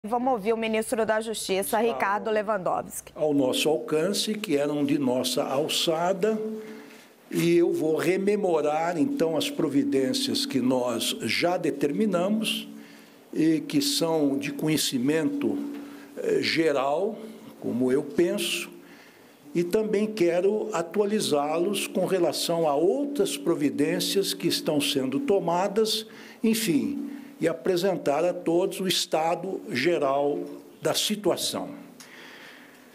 Vamos ouvir o ministro da Justiça, Ricardo Lewandowski. Ao nosso alcance, que eram de nossa alçada, e eu vou rememorar, então, as providências que nós já determinamos e que são de conhecimento geral, como eu penso, e também quero atualizá-los com relação a outras providências que estão sendo tomadas, enfim, e apresentar a todos o estado geral da situação.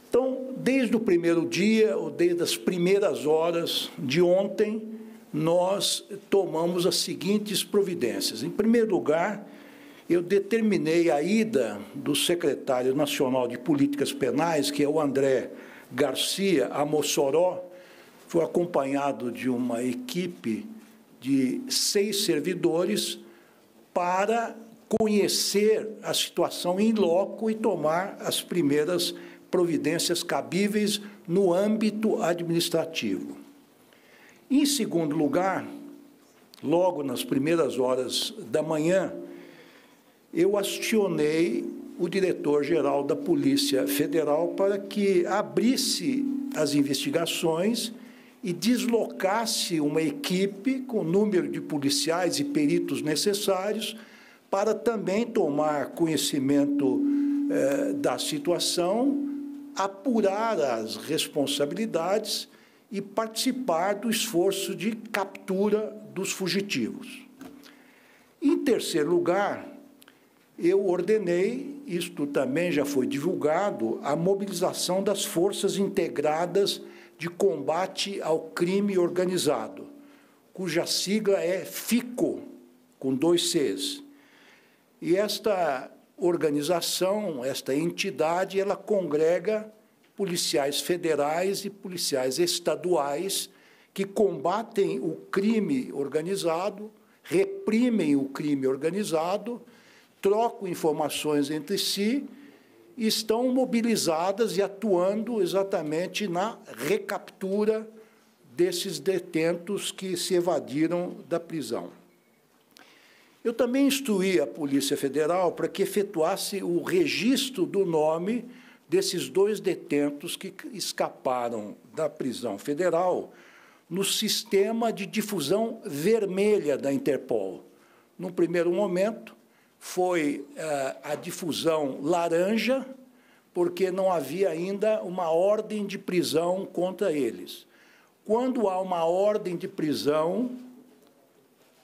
Então, desde o primeiro dia, ou desde as primeiras horas de ontem, nós tomamos as seguintes providências. Em primeiro lugar, eu determinei a ida do secretário nacional de Políticas Penais, que é o André Garcia, a Mossoró, foi acompanhado de uma equipe de 6 servidores para conhecer a situação em loco e tomar as primeiras providências cabíveis no âmbito administrativo. Em segundo lugar, logo nas primeiras horas da manhã, eu acionei o diretor-geral da Polícia Federal para que abrisse as investigações e deslocasse uma equipe com o número de policiais e peritos necessários para também tomar conhecimento da situação, apurar as responsabilidades e participar do esforço de captura dos fugitivos. Em terceiro lugar, eu ordenei, isto também já foi divulgado, a mobilização das Forças Integradas de Combate ao Crime Organizado, cuja sigla é FICO, com 2 Cs. E esta organização, esta entidade, ela congrega policiais federais e policiais estaduais que combatem o crime organizado, reprimem o crime organizado, trocam informações entre si e estão mobilizadas e atuando exatamente na recaptura desses detentos que se evadiram da prisão. Eu também instruí a Polícia Federal para que efetuasse o registro do nome desses 2 detentos que escaparam da prisão federal no sistema de difusão vermelha da Interpol. Num primeiro momento, foi a difusão laranja, porque não havia ainda uma ordem de prisão contra eles. Quando há uma ordem de prisão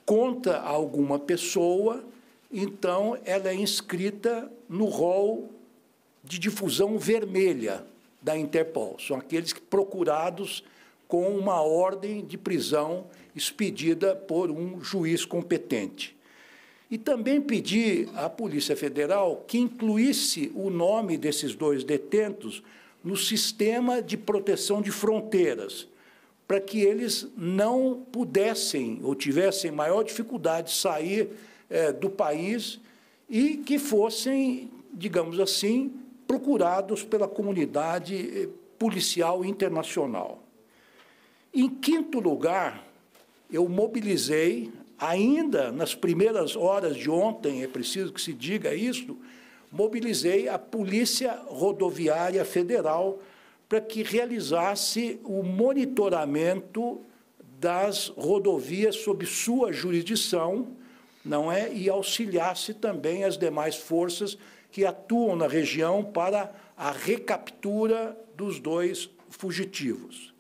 contra alguma pessoa, então ela é inscrita no rol de difusão vermelha da Interpol. São aqueles procurados com uma ordem de prisão expedida por um juiz competente. E também pedi à Polícia Federal que incluísse o nome desses 2 detentos no sistema de proteção de fronteiras, para que eles não pudessem ou tivessem maior dificuldade de sair do país e que fossem, digamos assim, procurados pela comunidade policial internacional. Em quinto lugar, eu mobilizei, ainda nas primeiras horas de ontem, é preciso que se diga isso, mobilizei a Polícia Rodoviária Federal para que realizasse o monitoramento das rodovias sob sua jurisdição, não é? E auxiliasse também as demais forças que atuam na região para a recaptura dos 2 fugitivos.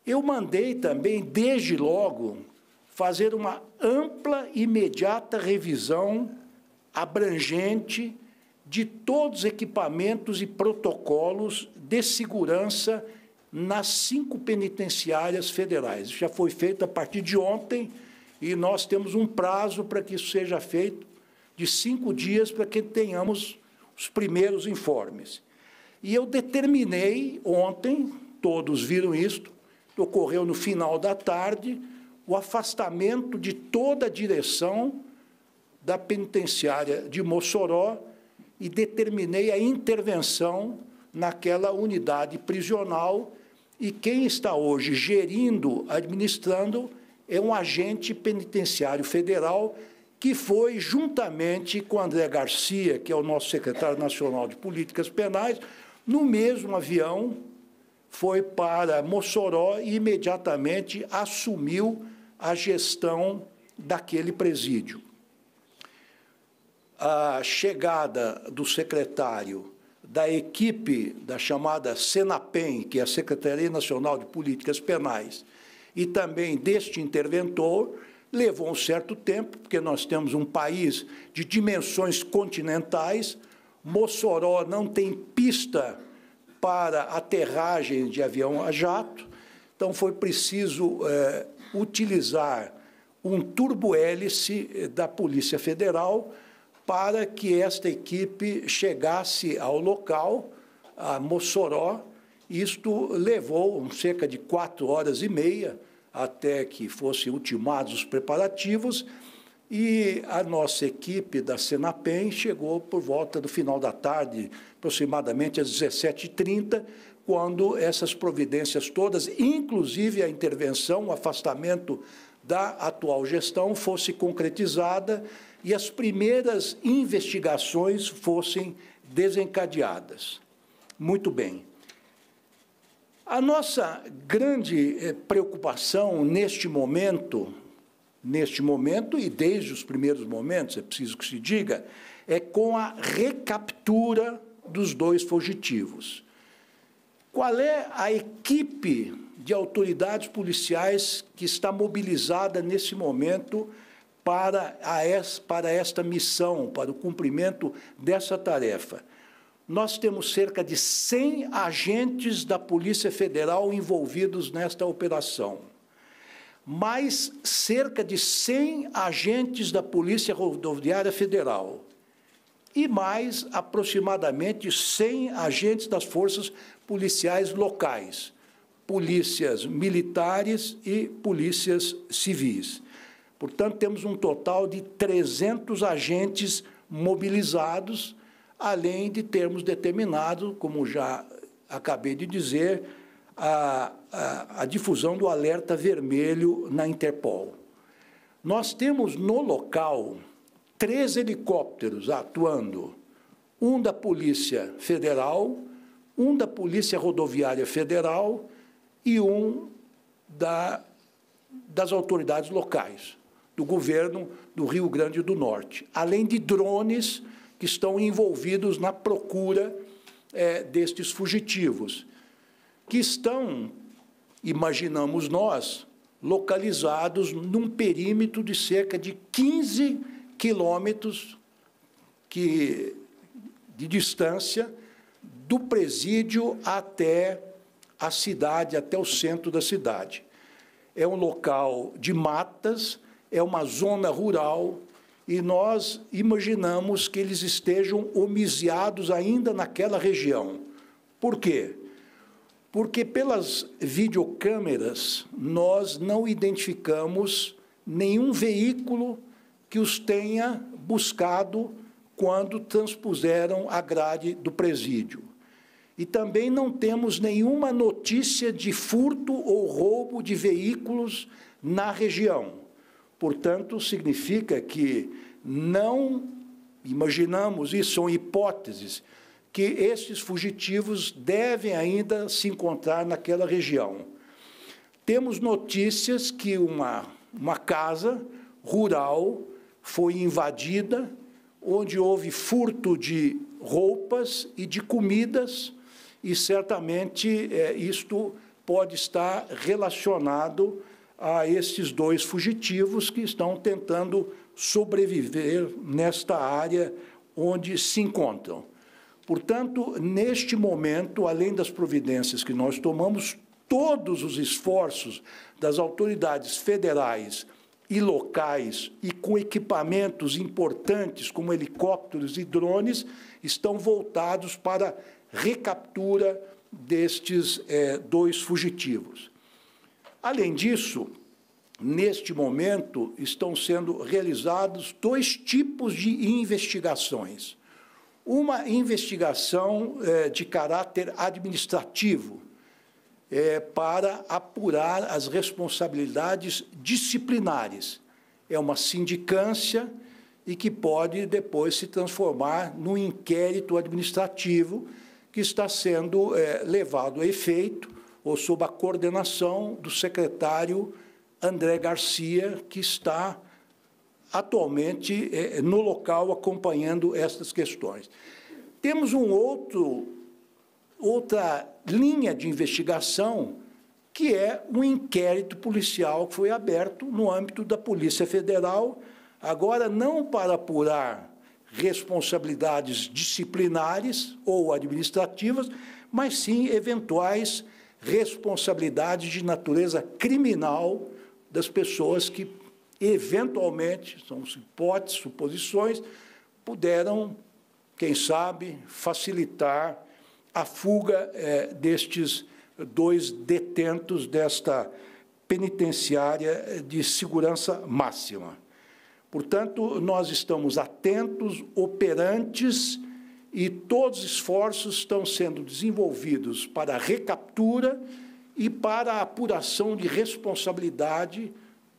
Eu mandei também, desde logo, fazer uma ampla e imediata revisão abrangente de todos os equipamentos e protocolos de segurança nas 5 penitenciárias federais. Isso já foi feito a partir de ontem e nós temos um prazo para que isso seja feito de 5 dias para que tenhamos os primeiros informes. E eu determinei ontem, todos viram isto, ocorreu no final da tarde, o afastamento de toda a direção da penitenciária de Mossoró e determinei a intervenção naquela unidade prisional e quem está hoje gerindo, administrando, é um agente penitenciário federal que foi, juntamente com André Garcia, que é o nosso secretário nacional de Políticas Penais, no mesmo avião, foi para Mossoró e imediatamente assumiu a gestão daquele presídio. A chegada do secretário da equipe da chamada Senapem, que é a Secretaria Nacional de Políticas Penais, e também deste interventor, levou um certo tempo, porque nós temos um país de dimensões continentais. Mossoró não tem pista para aterragem de avião a jato, então foi preciso utilizar um turbohélice da Polícia Federal para que esta equipe chegasse ao local, a Mossoró. Isto levou cerca de 4 horas e meia até que fossem ultimados os preparativos, e a nossa equipe da Senapem chegou por volta do final da tarde, aproximadamente às 17h30, quando essas providências todas, inclusive a intervenção, o afastamento da atual gestão, fosse concretizada e as primeiras investigações fossem desencadeadas. Muito bem. A nossa grande preocupação neste momento e desde os primeiros momentos, é preciso que se diga, é com a recaptura dos 2 fugitivos. Qual é a equipe de autoridades policiais que está mobilizada nesse momento para esta missão, para o cumprimento dessa tarefa? Nós temos cerca de 100 agentes da Polícia Federal envolvidos nesta operação, mais cerca de 100 agentes da Polícia Rodoviária Federal e mais aproximadamente 100 agentes das forças policiais locais, polícias militares e polícias civis. Portanto, temos um total de 300 agentes mobilizados, além de termos determinado, como já acabei de dizer, a difusão do alerta vermelho na Interpol. Nós temos no local 3 helicópteros atuando, um da Polícia Federal, um da Polícia Rodoviária Federal e um das autoridades locais, do governo do Rio Grande do Norte, além de drones que estão envolvidos na procura destes fugitivos, que estão, imaginamos nós, localizados num perímetro de cerca de 15 quilômetros de distância do presídio até a cidade, até o centro da cidade. É um local de matas, é uma zona rural, e nós imaginamos que eles estejam homiziados ainda naquela região. Por quê? Porque pelas videocâmeras nós não identificamos nenhum veículo que os tenha buscado quando transpuseram a grade do presídio. E também não temos nenhuma notícia de furto ou roubo de veículos na região. Portanto, significa que não imaginamos, e são hipóteses, que esses fugitivos devem ainda se encontrar naquela região. Temos notícias que uma casa rural foi invadida, onde houve furto de roupas e de comidas, e certamente isto pode estar relacionado a esses 2 fugitivos que estão tentando sobreviver nesta área onde se encontram. Portanto, neste momento, além das providências que nós tomamos, todos os esforços das autoridades federais e locais e com equipamentos importantes, como helicópteros e drones, estão voltados para a recaptura destes 2 fugitivos. Além disso, neste momento, estão sendo realizados 2 tipos de investigações. Uma investigação de caráter administrativo, para apurar as responsabilidades disciplinares. É uma sindicância e que pode depois se transformar num inquérito administrativo que está sendo levado a efeito ou sob a coordenação do secretário André Garcia, que está atualmente no local acompanhando estas questões. Temos outra linha de investigação, que é um inquérito policial que foi aberto no âmbito da Polícia Federal, agora não para apurar responsabilidades disciplinares ou administrativas, mas sim eventuais responsabilidades de natureza criminal das pessoas que, eventualmente, são hipóteses, suposições, puderam, quem sabe, facilitar a fuga destes 2 detentos desta penitenciária de segurança máxima. Portanto, nós estamos atentos, operantes, e todos os esforços estão sendo desenvolvidos para a recaptura e para a apuração de responsabilidade,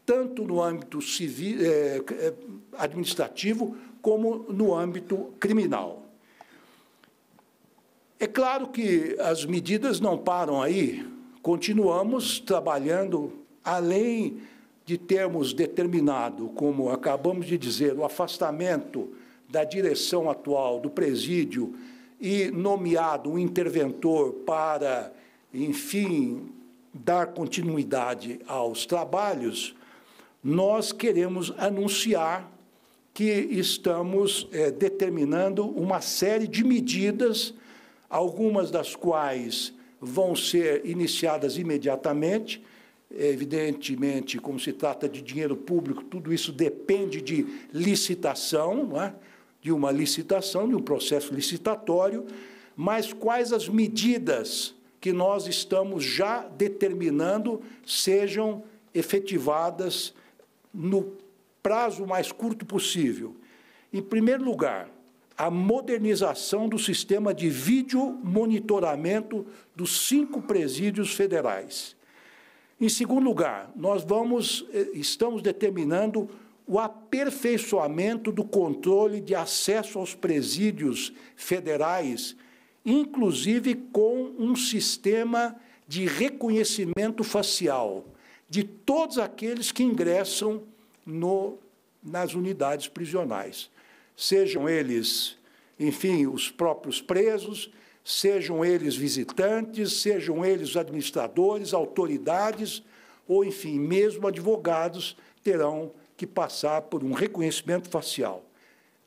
tanto no âmbito civil, administrativo, como no âmbito criminal. É claro que as medidas não param aí, continuamos trabalhando, além de termos determinado, como acabamos de dizer, o afastamento da direção atual do presídio e nomeado um interventor para, enfim, dar continuidade aos trabalhos, nós queremos anunciar que estamos determinando uma série de medidas, algumas das quais vão ser iniciadas imediatamente. Evidentemente, como se trata de dinheiro público, tudo isso depende de licitação, não é? De uma licitação, de um processo licitatório, mas quais as medidas que nós estamos já determinando sejam efetivadas no prazo mais curto possível. Em primeiro lugar, a modernização do sistema de vídeo monitoramento dos 5 presídios federais. Em segundo lugar, estamos determinando o aperfeiçoamento do controle de acesso aos presídios federais, inclusive com um sistema de reconhecimento facial de todos aqueles que ingressam nas unidades prisionais, sejam eles, enfim, os próprios presos, sejam eles visitantes, sejam eles administradores, autoridades, ou, enfim, mesmo advogados terão que passar por um reconhecimento facial.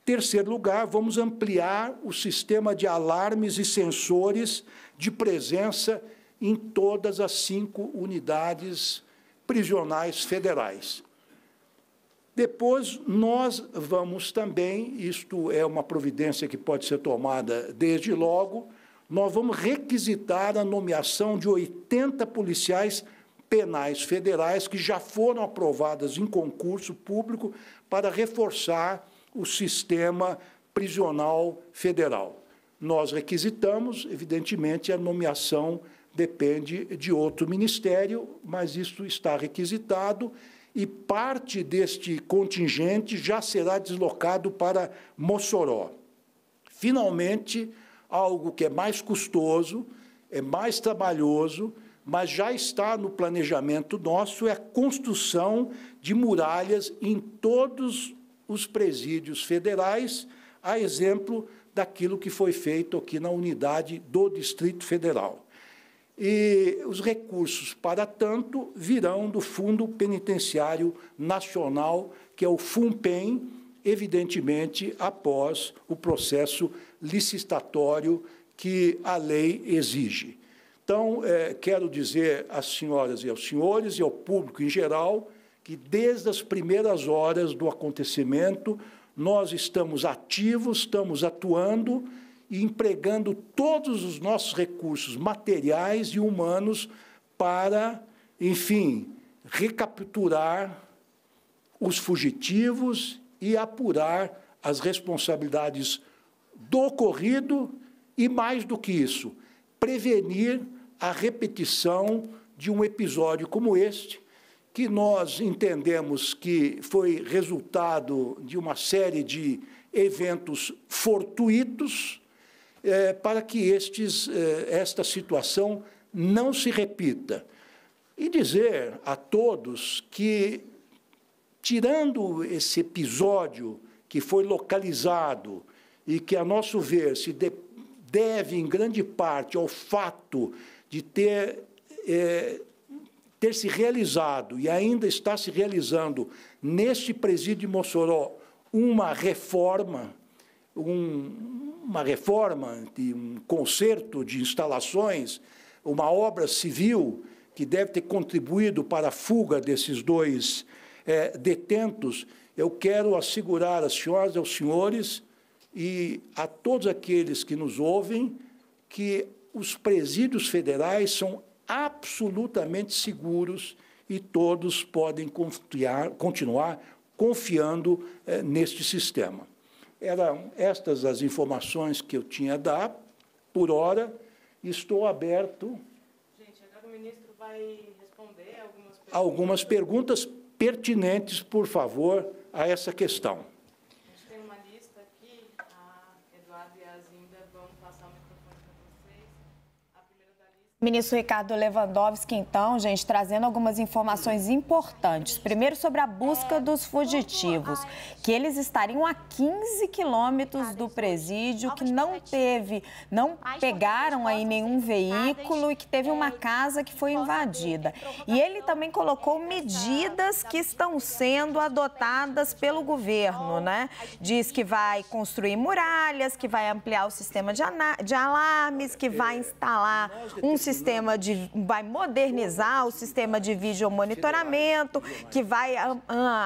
Terceiro lugar, vamos ampliar o sistema de alarmes e sensores de presença em todas as 5 unidades prisionais federais. Depois, nós vamos também, isto é uma providência que pode ser tomada desde logo, nós vamos requisitar a nomeação de 80 policiais penais federais que já foram aprovadas em concurso público para reforçar o sistema prisional federal. Nós requisitamos, evidentemente, a nomeação depende de outro ministério, mas isso está requisitado e parte deste contingente já será deslocado para Mossoró. Finalmente, algo que é mais custoso, é mais trabalhoso, mas já está no planejamento nosso, é a construção de muralhas em todos os presídios federais, a exemplo daquilo que foi feito aqui na unidade do Distrito Federal. E os recursos, para tanto, virão do Fundo Penitenciário Nacional, que é o FUNPEN, evidentemente, após o processo licitatório que a lei exige. Então, quero dizer às senhoras e aos senhores e ao público em geral que, desde as primeiras horas do acontecimento, nós estamos ativos, estamos atuando e empregando todos os nossos recursos materiais e humanos para, enfim, recapturar os fugitivos e apurar as responsabilidades do ocorrido e, mais do que isso, prevenir a repetição de um episódio como este, que nós entendemos que foi resultado de uma série de eventos fortuitos, para que esta situação não se repita. E dizer a todos que, tirando esse episódio que foi localizado e que, a nosso ver, se deve, em grande parte, ao fato de ter se realizado e ainda está se realizando neste presídio de Mossoró uma reforma de um concerto de instalações, uma obra civil que deve ter contribuído para a fuga desses dois detentos. Eu quero assegurar às senhoras e aos senhores e a todos aqueles que nos ouvem que os presídios federais são absolutamente seguros e todos podem continuar confiando neste sistema. Eram estas as informações que eu tinha a dar, por hora, e estou aberto. Gente, agora o ministro vai responder algumas perguntas pertinentes, por favor, a essa questão. A gente tem uma lista aqui, a Eduardo e a Zinda vão passar o microfone para vocês. A primeira da lista... Ministro Ricardo Lewandowski, então, gente, trazendo algumas informações importantes. Primeiro, sobre a busca dos fugitivos, que eles estariam a 15 quilômetros do presídio, que não pegaram aí nenhum veículo e que teve uma casa que foi invadida. E ele também colocou medidas que estão sendo adotadas pelo governo, né? Diz que vai construir muralhas, que vai ampliar o sistema de alarmes, que vai instalar vai modernizar o sistema de videomonitoramento, que vai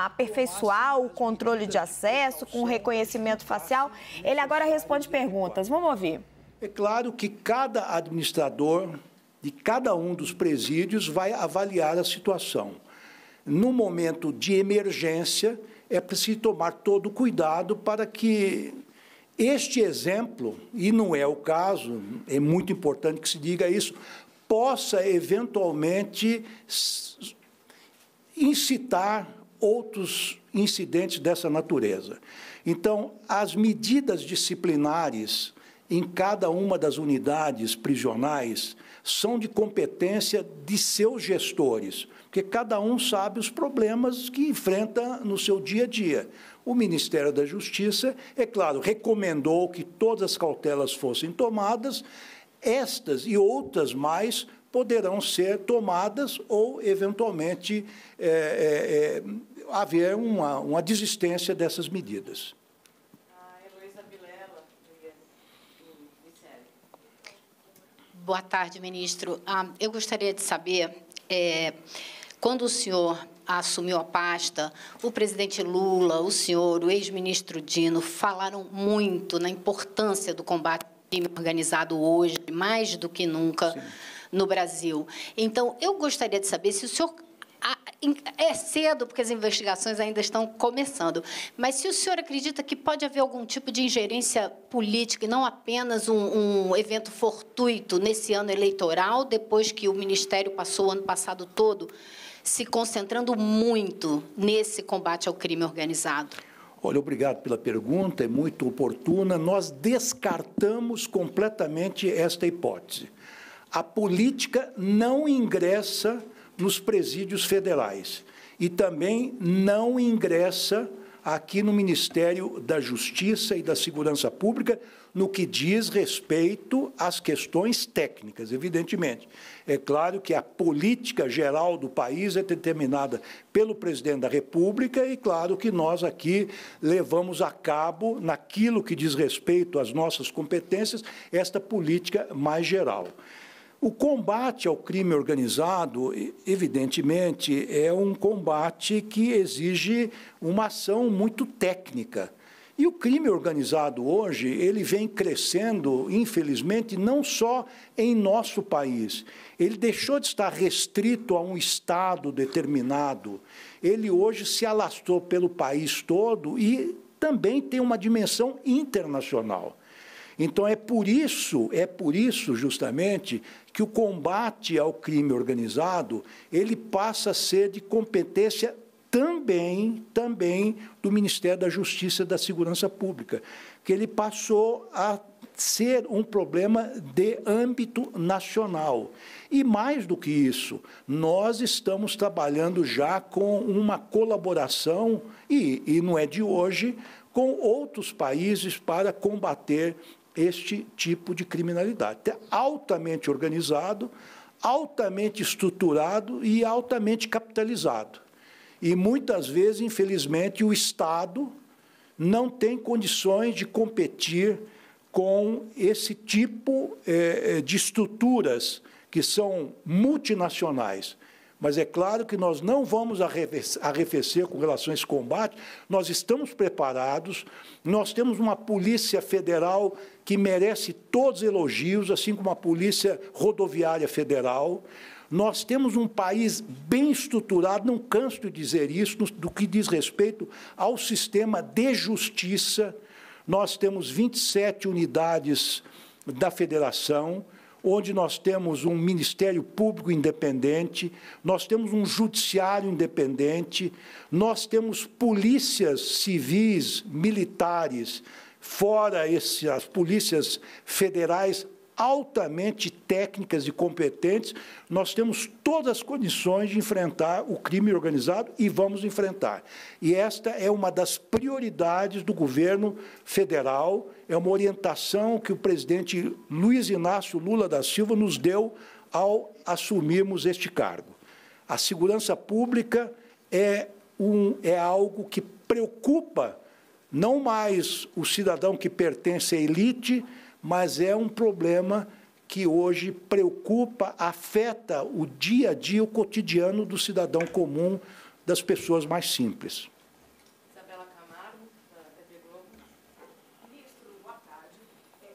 aperfeiçoar o controle de acesso com reconhecimento facial. Ele agora responde perguntas. Vamos ouvir. É claro que cada administrador de cada um dos presídios vai avaliar a situação. No momento de emergência, é preciso tomar todo o cuidado para que este exemplo, e não é o caso, é muito importante que se diga isso, possa eventualmente incitar outros incidentes dessa natureza. Então, as medidas disciplinares em cada uma das unidades prisionais são de competência de seus gestores, porque cada um sabe os problemas que enfrenta no seu dia a dia. O Ministério da Justiça, é claro, recomendou que todas as cautelas fossem tomadas. Estas e outras mais poderão ser tomadas ou, eventualmente, haver uma desistência dessas medidas. Boa tarde, ministro. Eu gostaria de saber, quando o senhor assumiu a pasta, o presidente Lula, o senhor, o ex-ministro Dino, falaram muito na importância do combate ao crime organizado hoje, mais do que nunca, sim, no Brasil. Então, eu gostaria de saber se o senhor... É cedo, porque as investigações ainda estão começando, mas se o senhor acredita que pode haver algum tipo de ingerência política e não apenas um evento fortuito nesse ano eleitoral, depois que o Ministério passou o ano passado todo se concentrando muito nesse combate ao crime organizado? Olha, obrigado pela pergunta, é muito oportuna. Nós descartamos completamente esta hipótese. A política não ingressa nos presídios federais e também não ingressa aqui no Ministério da Justiça e da Segurança Pública no que diz respeito às questões técnicas, evidentemente. É claro que a política geral do país é determinada pelo presidente da República e, claro, que nós aqui levamos a cabo, naquilo que diz respeito às nossas competências, esta política mais geral. O combate ao crime organizado, evidentemente, é um combate que exige uma ação muito técnica. E o crime organizado hoje, ele vem crescendo, infelizmente, não só em nosso país. Ele deixou de estar restrito a um estado determinado. Ele hoje se alastrou pelo país todo e também tem uma dimensão internacional. Então, é por isso justamente que o combate ao crime organizado, ele passa a ser de competência também do Ministério da Justiça e da Segurança Pública, que ele passou a ser um problema de âmbito nacional. E mais do que isso, nós estamos trabalhando já com uma colaboração, e não é de hoje, com outros países para combater este tipo de criminalidade. É altamente organizado, altamente estruturado e altamente capitalizado. E, muitas vezes, infelizmente, o Estado não tem condições de competir com esse tipo de estruturas que são multinacionais. Mas é claro que nós não vamos arrefecer com relação a esse combate, nós estamos preparados, nós temos uma Polícia Federal que merece todos os elogios, assim como a Polícia Rodoviária Federal. Nós temos um país bem estruturado, não canso de dizer isso, do que diz respeito ao sistema de justiça. Nós temos 27 unidades da federação, onde nós temos um Ministério Público independente, nós temos um Judiciário independente, nós temos polícias civis, militares, fora as polícias federais, altamente técnicas e competentes, nós temos todas as condições de enfrentar o crime organizado e vamos enfrentar. E esta é uma das prioridades do governo federal, é uma orientação que o presidente Luiz Inácio Lula da Silva nos deu ao assumirmos este cargo. A segurança pública é algo que preocupa não mais o cidadão que pertence à elite, mas é um problema que hoje preocupa, afeta o dia a dia, o cotidiano do cidadão comum, das pessoas mais simples. Isabela Camargo, da TV Globo. Ministro, boa tarde.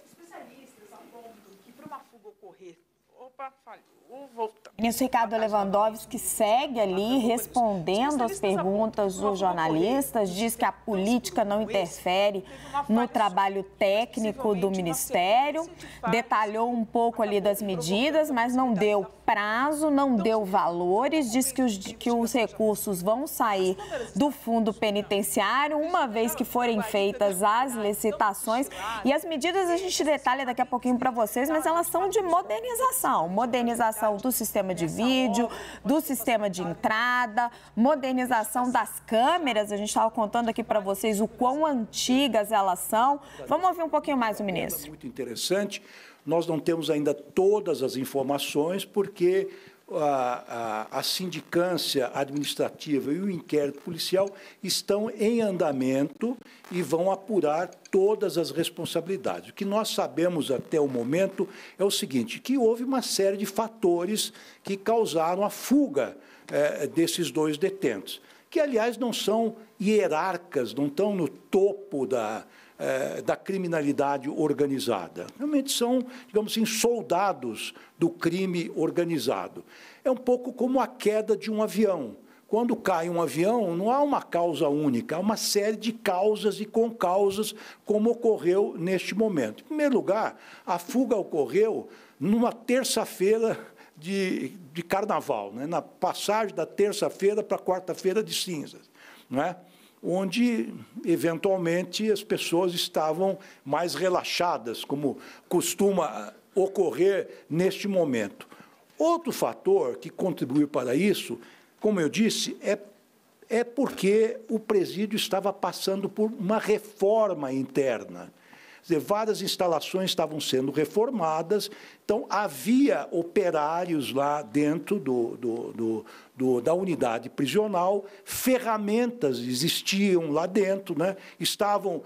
Especialistas apontam que para uma fuga ocorrer... Opa, falhou. Voltamos. O ministro Ricardo Lewandowski segue ali respondendo às perguntas dos jornalistas, diz que a política não interfere no trabalho técnico do Ministério, detalhou um pouco ali das medidas, mas não deu prazo, não deu valores, diz que os recursos vão sair do fundo penitenciário, uma vez que forem feitas as licitações. E as medidas a gente detalha daqui a pouquinho para vocês, mas elas são de modernização do sistema de vídeo, do sistema de entrada, modernização das câmeras. A gente estava contando aqui para vocês o quão antigas elas são. Vamos ouvir um pouquinho mais o ministro. Muito interessante. Nós não temos ainda todas as informações, porque a sindicância administrativa e o inquérito policial estão em andamento e vão apurar todas as responsabilidades. O que nós sabemos até o momento é o seguinte, que houve uma série de fatores que causaram a fuga desses dois detentos, que, aliás, não são hierarcas, não estão no topo da criminalidade organizada. Realmente são, digamos assim, soldados do crime organizado. É um pouco como a queda de um avião. Quando cai um avião, não há uma causa única, há uma série de causas e concausas, como ocorreu neste momento. Em primeiro lugar, a fuga ocorreu numa terça-feira de carnaval, né? Na passagem da terça-feira para a quarta-feira de cinzas, não é? Onde, eventualmente, as pessoas estavam mais relaxadas, como costuma ocorrer neste momento. Outro fator que contribuiu para isso, como eu disse, é porque o presídio estava passando por uma reforma interna. Quer dizer, várias instalações estavam sendo reformadas, então havia operários lá dentro da unidade prisional, ferramentas existiam lá dentro, né? Estavam,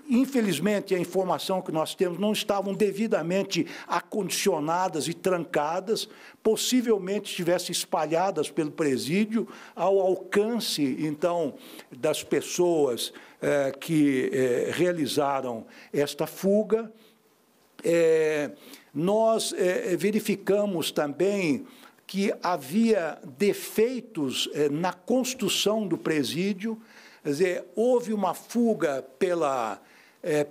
infelizmente, a informação que nós temos não estavam devidamente acondicionadas e trancadas, possivelmente estivessem espalhadas pelo presídio ao alcance, então, das pessoas que realizaram esta fuga. Nós verificamos também que havia defeitos na construção do presídio, quer dizer, houve uma fuga pela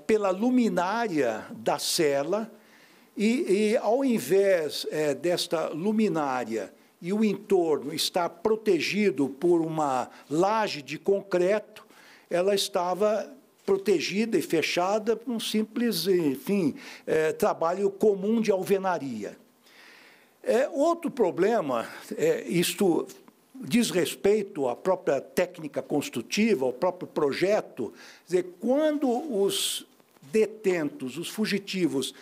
pela luminária da cela, e ao invés desta luminária e o entorno estar protegido por uma laje de concreto, ela estava protegida e fechada por um simples, enfim, trabalho comum de alvenaria. Outro problema, isto diz respeito à própria técnica construtiva, ao próprio projeto, quer dizer, quando os detentos, os fugitivos,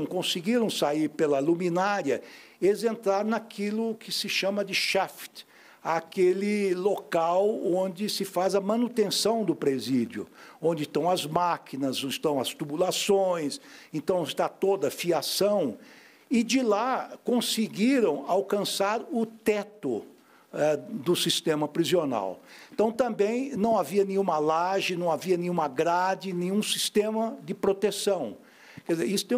conseguiram sair pela luminária, eles entraram naquilo que se chama de shaft, aquele local onde se faz a manutenção do presídio, onde estão as máquinas, estão as tubulações, então está toda a fiação, e de lá conseguiram alcançar o teto do sistema prisional. Então, também não havia nenhuma laje, não havia nenhuma grade, nenhum sistema de proteção. Quer dizer, isso tem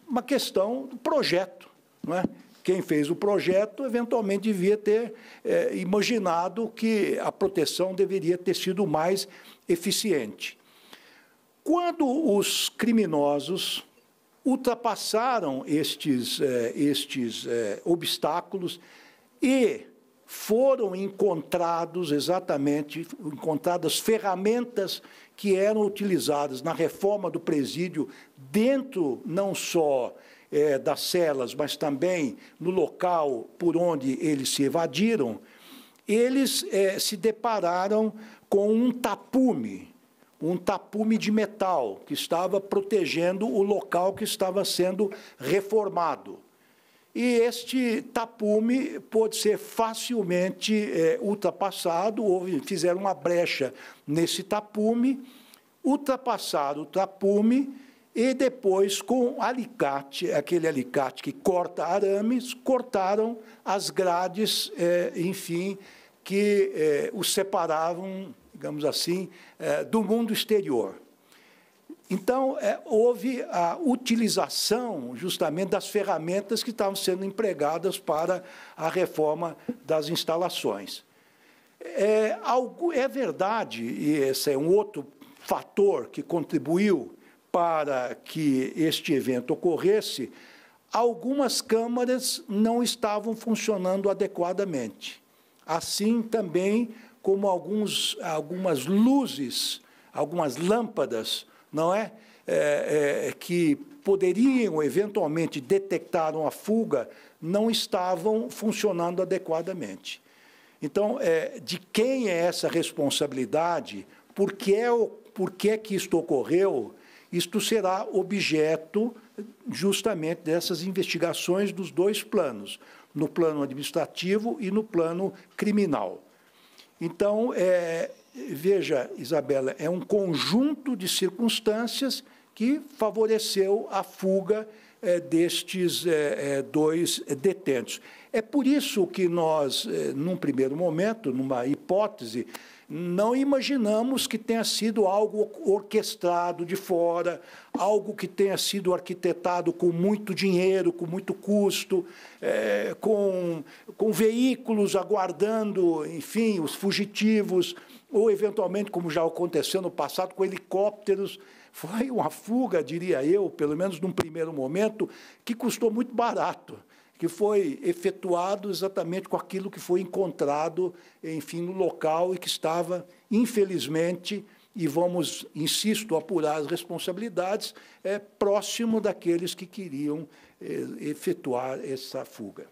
uma questão do projeto, não é? Quem fez o projeto, eventualmente, devia ter imaginado que a proteção deveria ter sido mais eficiente. Quando os criminosos ultrapassaram estes obstáculos e foram encontradas ferramentas que eram utilizadas na reforma do presídio, dentro não só das celas, mas também no local por onde eles se evadiram, eles se depararam com um tapume de metal, que estava protegendo o local que estava sendo reformado. E este tapume pôde ser facilmente ultrapassado, fizeram uma brecha nesse tapume, ultrapassaram o tapume e depois, com alicate, aquele alicate que corta arames, cortaram as grades, enfim, que os separavam, digamos assim, do mundo exterior. Então, houve a utilização, justamente, das ferramentas que estavam sendo empregadas para a reforma das instalações. É verdade, e esse é um outro fator que contribuiu para que este evento ocorresse, algumas câmaras não estavam funcionando adequadamente. Assim, também, como algumas luzes, algumas lâmpadas, não é? Que poderiam, eventualmente, detectar uma fuga, não estavam funcionando adequadamente. Então, de quem é essa responsabilidade? Por que que isto ocorreu? Isto será objeto, justamente, dessas investigações dos dois planos, no plano administrativo e no plano criminal. Então, veja, Isabela, é um conjunto de circunstâncias que favoreceu a fuga destes dois detentos. É por isso que nós, num primeiro momento, numa hipótese, não imaginamos que tenha sido algo orquestrado de fora, algo que tenha sido arquitetado com muito dinheiro, com muito custo, com veículos aguardando, enfim, os fugitivos, ou, eventualmente, como já aconteceu no passado, com helicópteros. Foi uma fuga, diria eu, pelo menos num primeiro momento, que custou muito barato, que foi efetuado exatamente com aquilo que foi encontrado, enfim, no local e que estava, infelizmente, e vamos, insisto, apurar as responsabilidades, próximo daqueles que queriam efetuar essa fuga.